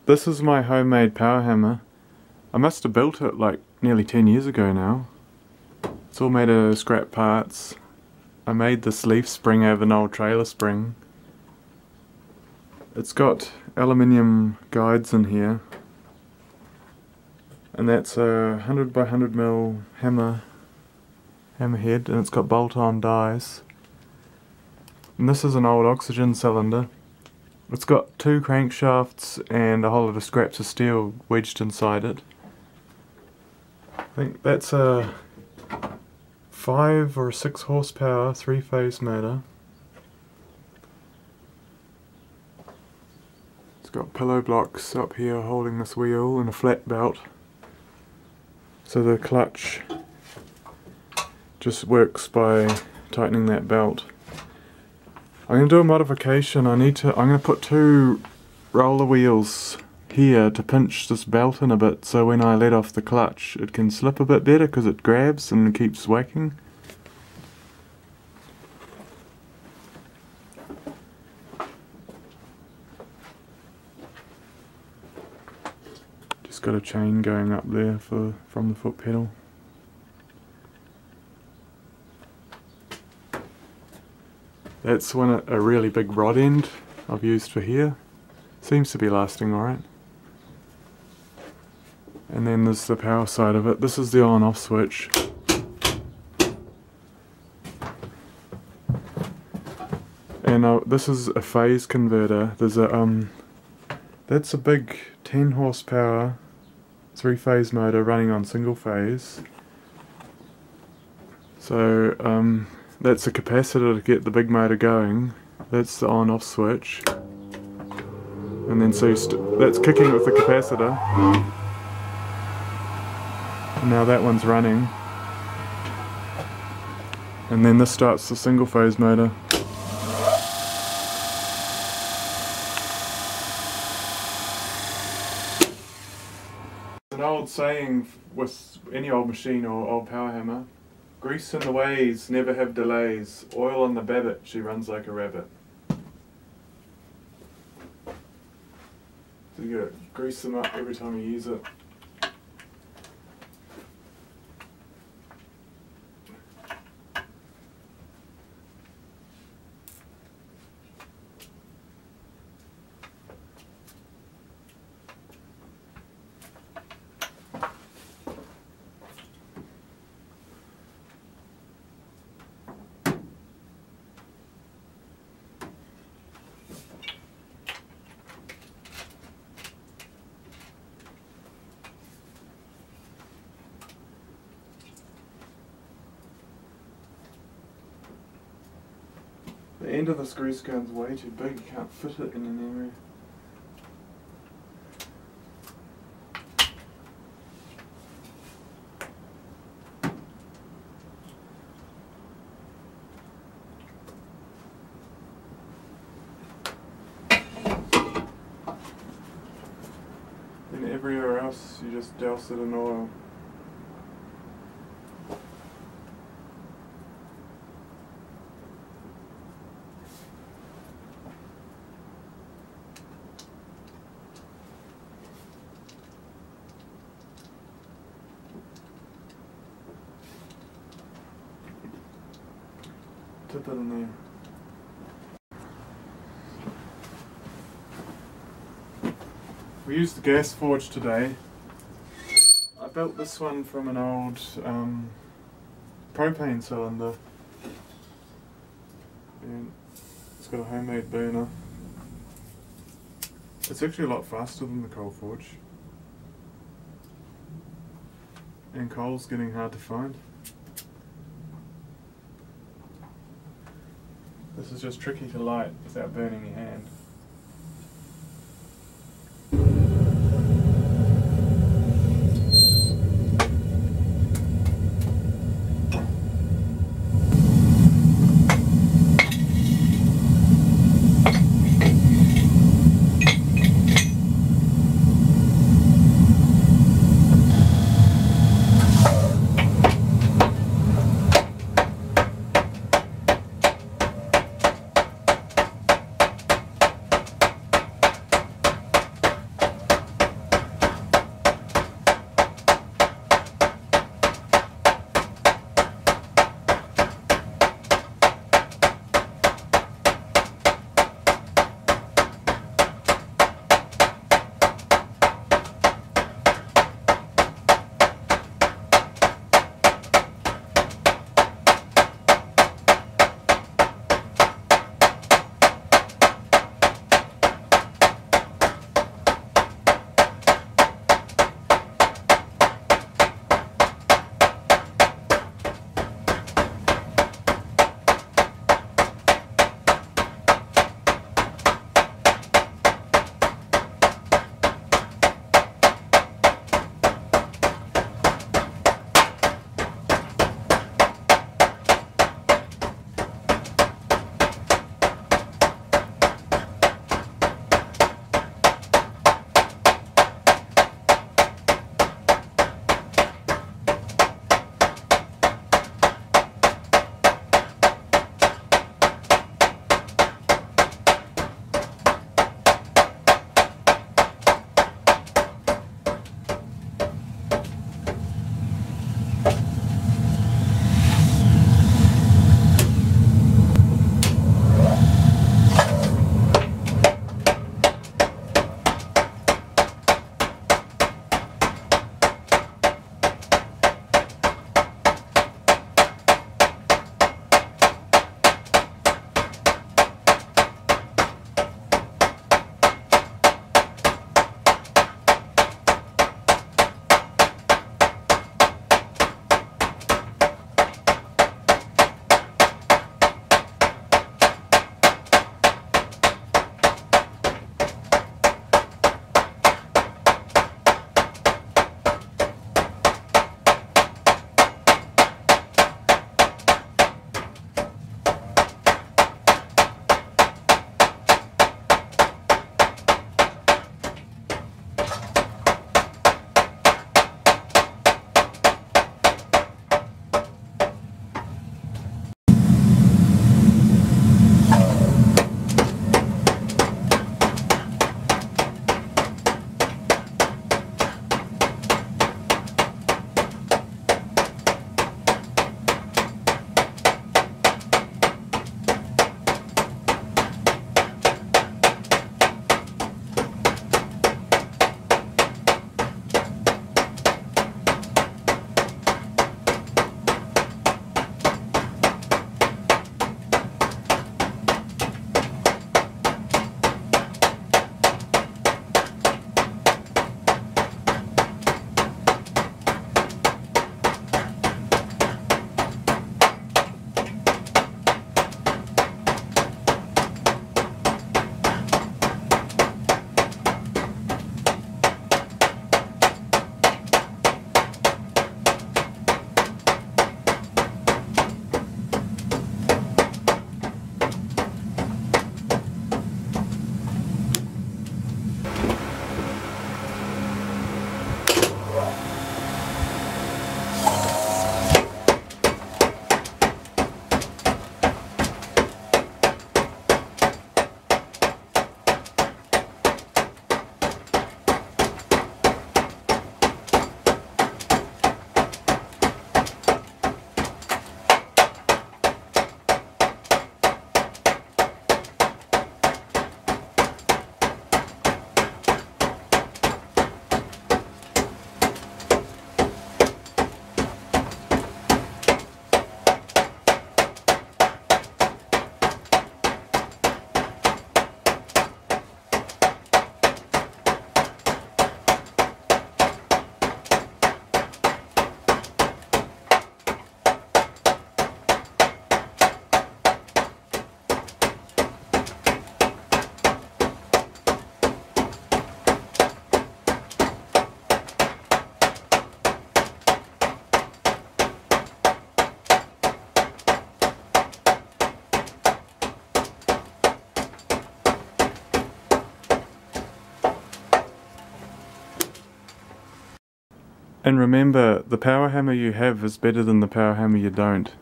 This is my homemade power hammer. I must have built it like nearly 10 years ago now. It's all made of scrap parts. I made this leaf spring out of an old trailer spring. It's got aluminium guides in here. And that's a 100 by 100 mil hammerhead, and it's got bolt-on dies. And this is an old oxygen cylinder. It's got 2 crankshafts and a whole lot of scraps of steel wedged inside it. I think that's a 5 or 6 horsepower 3-phase motor. It's got pillow blocks up here holding this wheel and a flat belt. So the clutch just works by tightening that belt. I'm going to do a modification. I'm going to put 2 roller wheels here to pinch this belt in a bit, so when I let off the clutch it can slip a bit better because it grabs and keeps whacking. Just got a chain going up there from the foot pedal. That's a really big rod end I've used for here. Seems to be lasting alright. And then there's the power side of it. This is the on off switch. And this is a phase converter. There's that's a big 10 horsepower 3-phase motor running on single phase. So that's a capacitor to get the big motor going. That's the on off switch. And then so that's kicking with the capacitor. And now that one's running. And then this starts the single phase motor. An old saying with any old machine or old power hammer: grease in the ways, never have delays. Oil on the babbitt, she runs like a rabbit. So you gotta grease them up every time you use it. The end of this grease gun's way too big, you can't fit it in an area. And everywhere else you just douse it in oil. Tip it in there. We used the gas forge today. I built this one from an old propane cylinder. And it's got a homemade burner. It's actually a lot faster than the coal forge. And coal's getting hard to find. This is just tricky to light without burning your hand. And remember, the power hammer you have is better than the power hammer you don't.